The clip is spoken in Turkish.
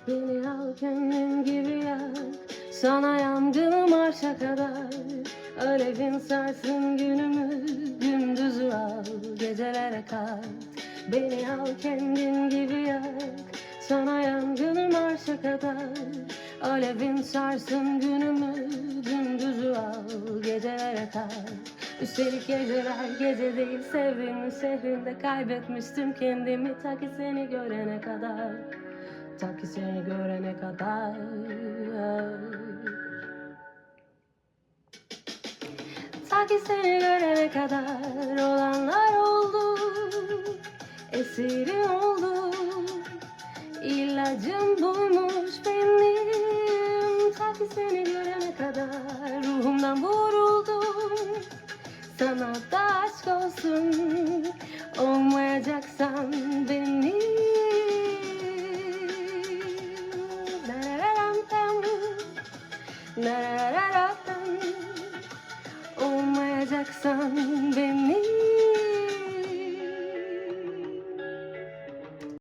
Beni al kendin gibi yak, sana yangınım arşa kadar. Alevin sarsın günümü, gündüzü al, gecelere kat. Beni al kendin gibi yak, sana yangınım arşa kadar. Alevin sarsın günümü, gündüzü al, gecelere kat. Üstelik geceler gece değil, sevdiğimin şehrinde kaybetmiştim kendimi, ta ki seni görene kadar. Ta ki seni görene kadar. Ta ki seni görene kadar olanlar oldu, esirim oldum, ilacım buymuş benim. Ta ki seni görene kadar ruhumdan vuruldum, sana da aşk olsun, olmayacaksan benim. Olmayacaksan benim.